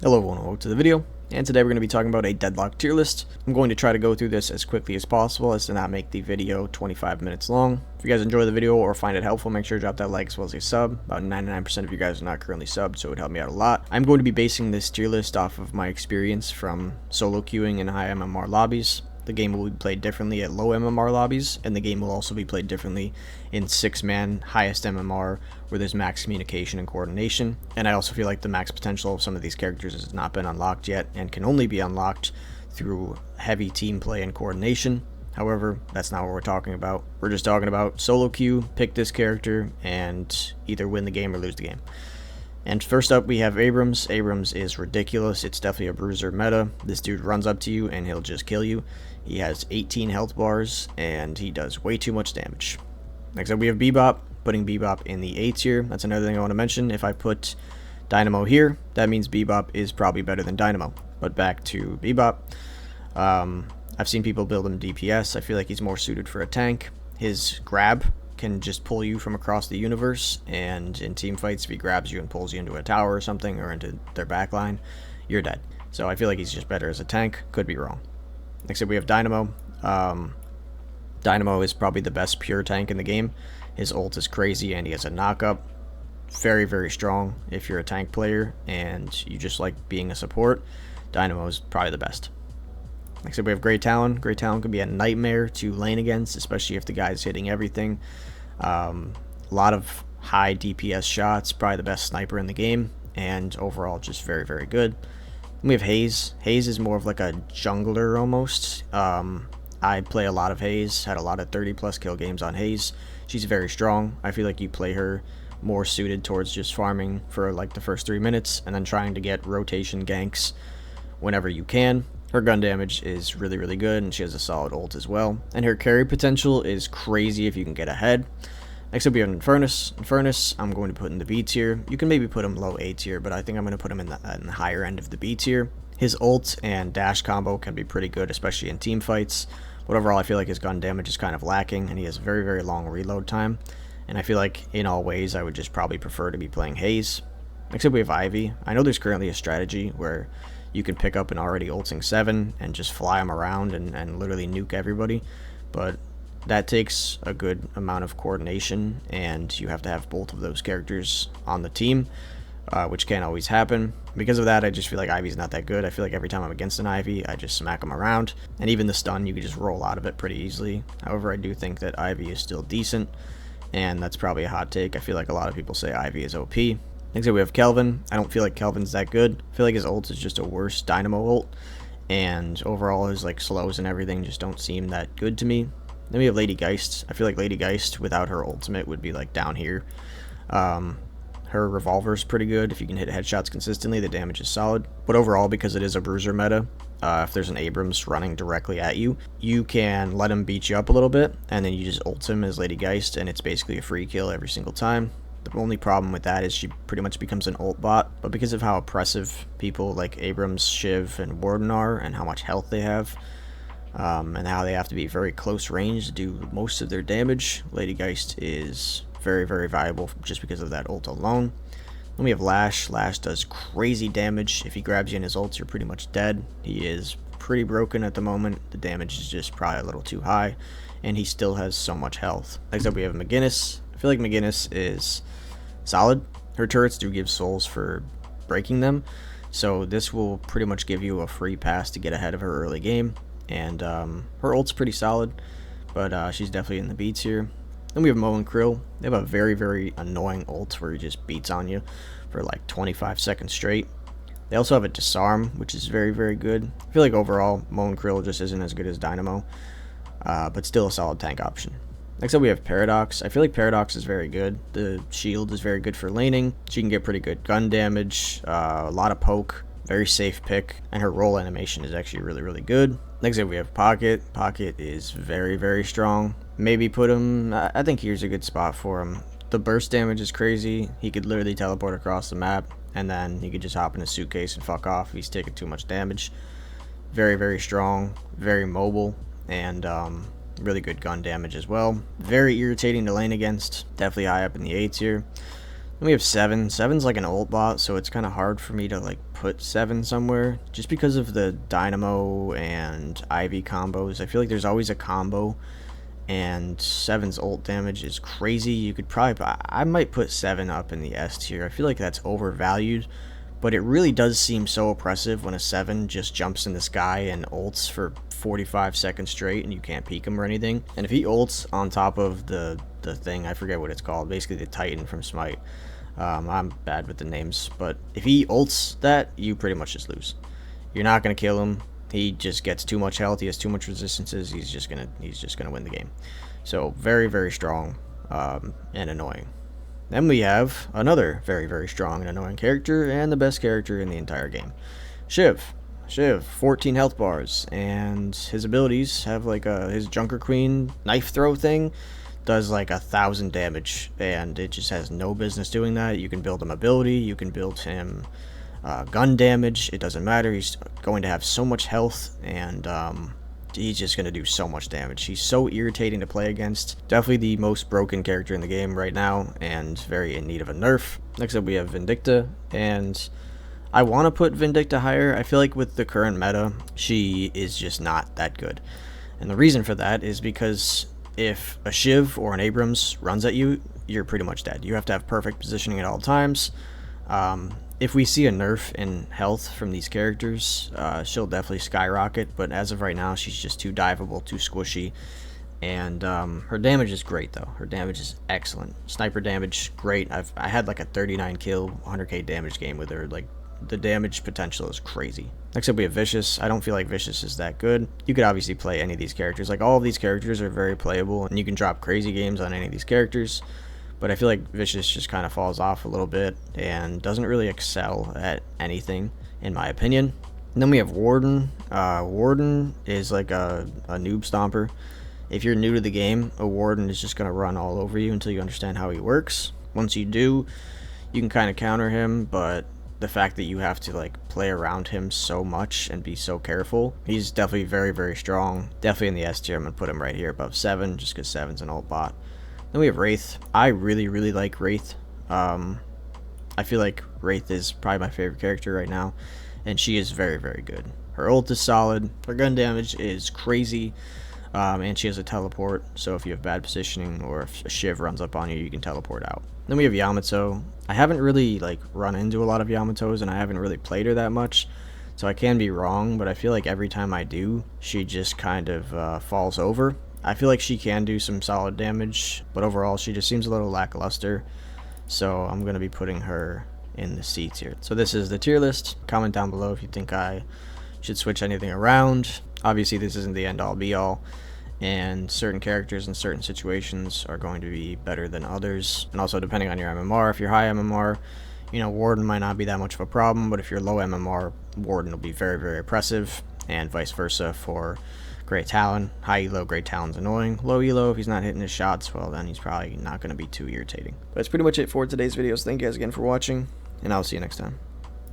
Hello everyone, welcome to the video, and today we're going to be talking about a Deadlock tier list. I'm going to try to go through this as quickly as possible as to not make the video 25 minutes long. If you guys enjoy the video or find it helpful, make sure to drop that like as well as a sub. About 99% of you guys are not currently subbed, so it would help me out a lot. I'm going to be basing this tier list off of my experience from solo queuing in high MMR lobbies. The game will be played differently at low MMR lobbies, and the game will also be played differently in 6-man highest MMR, where there's max communication and coordination. And I also feel like the max potential of some of these characters has not been unlocked yet, and can only be unlocked through heavy team play and coordination. However, that's not what we're talking about. We're just talking about solo queue, pick this character, and either win the game or lose the game. And first up, we have Abrams. Abrams is ridiculous. It's definitely a bruiser meta. This dude runs up to you and he'll just kill you. He has 18 health bars and he does way too much damage. Next up, we have Bebop. Putting Bebop in the A tier. That's another thing I want to mention. If I put Dynamo here, that means Bebop is probably better than Dynamo. But back to Bebop. I've seen people build him DPS. I feel like he's more suited for a tank. His grab can just pull you from across the universe, and in team fights, if he grabs you and pulls you into a tower or something, or into their backline, you're dead. So I feel like he's just better as a tank. Could be wrong. Next up, we have Dynamo. Dynamo is probably the best pure tank in the game. His ult is crazy, and he has a knockup. Very, very strong if you're a tank player, and you just like being a support. Dynamo is probably the best. Next up, we have Great Talon. Great Talon can be a nightmare to lane against, especially if the guy's hitting everything. A lot of high DPS shots, probably the best sniper in the game, and overall just very, very good. Then we have Haze. Haze is more of like a jungler almost. I play a lot of Haze, had a lot of 30+ kill games on Haze. She's very strong. I feel like you play her more suited towards just farming for like the first 3 minutes, and then trying to get rotation ganks whenever you can. Her gun damage is really, really good, and she has a solid ult as well. And her carry potential is crazy if you can get ahead. Next up, we have Infernus. Infernus, I'm going to put in the B tier. You can maybe put him low A tier, but I think I'm going to put him in the higher end of the B tier. His ult and dash combo can be pretty good, especially in team fights. But overall, I feel like his gun damage is kind of lacking, and he has very, very long reload time. And I feel like, in all ways, I would just probably prefer to be playing Haze. Next up, we have Ivy. I know there's currently a strategy where you can pick up an already ulting 7 and just fly him around and literally nuke everybody, but that takes a good amount of coordination, and you have to have both of those characters on the team, which can't always happen. Because of that, I just feel like Ivy's not that good. I feel like every time I'm against an Ivy, I just smack him around, and even the stun, you can just roll out of it pretty easily. However, I do think that Ivy is still decent, and that's probably a hot take. I feel like a lot of people say Ivy is OP. Next up, we have Kelvin. I don't feel like Kelvin's that good. I feel like his ult is just a worse Dynamo ult, and overall his like slows and everything just don't seem that good to me. Then we have Lady Geist. I feel like Lady Geist without her ultimate would be like down here. Her revolver is pretty good. If you can hit headshots consistently, the damage is solid. But overall, because it is a bruiser meta, if there's an Abrams running directly at you, you can let him beat you up a little bit, and then you just ult him as Lady Geist, and it's basically a free kill every single time. The only problem with that is she pretty much becomes an ult bot, but because of how oppressive people like Abrams, Shiv, and Warden are, and how much health they have, and how they have to be very close range to do most of their damage, Lady Geist is very, very valuable just because of that ult alone. Then we have Lash. Lash does crazy damage. If he grabs you in his ults, you're pretty much dead. He is pretty broken at the moment. The damage is just probably a little too high, and he still has so much health. Next up, we have McGinnis. I feel like McGinnis is solid. Her turrets do give souls for breaking them, so this will pretty much give you a free pass to get ahead of her early game, and her ult's pretty solid, but she's definitely in the B tier. Then we have Mo and Krill. They have a very, very annoying ult where he just beats on you for like 25 seconds straight. They also have a disarm, which is very, very good. I feel like overall Mo and Krill just isn't as good as Dynamo, but still a solid tank option. Next up, we have Paradox. I feel like Paradox is very good. The shield is very good for laning. She can get pretty good gun damage, a lot of poke, very safe pick, and her roll animation is actually really, really good. Next up, we have Pocket. Pocket is very, very strong. Maybe put him, I think here's a good spot for him. The burst damage is crazy. He could literally teleport across the map, and then he could just hop in a suitcase and fuck off if he's taking too much damage. Very, very strong, very mobile, and really good gun damage as well. Very irritating to lane against. Definitely high up in the A tier. Then we have 7. 7's like an ult bot, so it's kind of hard for me to like put 7 somewhere just because of the Dynamo and Ivy combos. I feel like there's always a combo, and 7's ult damage is crazy. You could probably, I might put 7 up in the S tier. I feel like that's overvalued, but it really does seem so oppressive when a 7 just jumps in the sky and ults for 45 seconds straight and you can't peek him or anything. And if he ults on top of the thing, I forget what it's called, basically the Titan from Smite. I'm bad with the names, but if he ults that, you pretty much just lose. You're not gonna kill him. He just gets too much health. He has too much resistances. He's just gonna win the game. So very, very strong and annoying. Then we have another very, very strong and annoying character, and the best character in the entire game, Shiv. Shiv, 14 health bars, and his abilities have like his Junker Queen knife throw thing does like 1,000 damage, and it just has no business doing that. You can build him ability, you can build him gun damage, it doesn't matter. He's going to have so much health, and he's just going to do so much damage. He's so irritating to play against. Definitely the most broken character in the game right now, and very in need of a nerf. Next up we have Vindicta, and I want to put Vindicta higher. I feel like with the current meta, she is just not that good. And the reason for that is because if a Shiv or an Abrams runs at you, you're pretty much dead. You have to have perfect positioning at all times. If we see a nerf in health from these characters, she'll definitely skyrocket, but as of right now, she's just too diveable, too squishy, and her damage is great, though. Her damage is excellent. Sniper damage, great. I had like a 39 kill, 100k damage game with her. Like, the damage potential is crazy. Next up we have Vicious. I don't feel like Vicious is that good. You could obviously play any of these characters. Like, all of these characters are very playable, and you can drop crazy games on any of these characters. But I feel like Vicious just kind of falls off a little bit and doesn't really excel at anything, in my opinion. And then we have Warden. Warden is like a noob stomper. If you're new to the game, a Warden is just going to run all over you until you understand how he works. Once you do, you can kind of counter him, but the fact that you have to like play around him so much and be so careful, he's definitely very, very strong. Definitely in the S tier. I'm going to put him right here above 7 just because 7's an ult bot. Then we have Wraith. I really, really like Wraith. I feel like Wraith is probably my favorite character right now, and she is very, very good. Her ult is solid, her gun damage is crazy, and she has a teleport, so if you have bad positioning or if a Shiv runs up on you, you can teleport out. Then we have Yamato. I haven't really like run into a lot of Yamatos, and I haven't really played her that much, so I can be wrong, but I feel like every time I do, she just kind of falls over. I feel like she can do some solid damage, but overall she just seems a little lackluster, so I'm going to be putting her in the C tier. So this is the tier list. Comment down below if you think I should switch anything around. Obviously this isn't the end all be all, and certain characters in certain situations are going to be better than others, and also depending on your MMR. If you're high MMR, you know, Warden might not be that much of a problem, but if you're low MMR, Warden will be very, very oppressive, and vice versa for Great Talon. High elo, Great Talon's annoying. Low elo, if he's not hitting his shots, well then he's probably not going to be too irritating. But that's pretty much it for today's videos. Thank you guys again for watching, and I'll see you next time.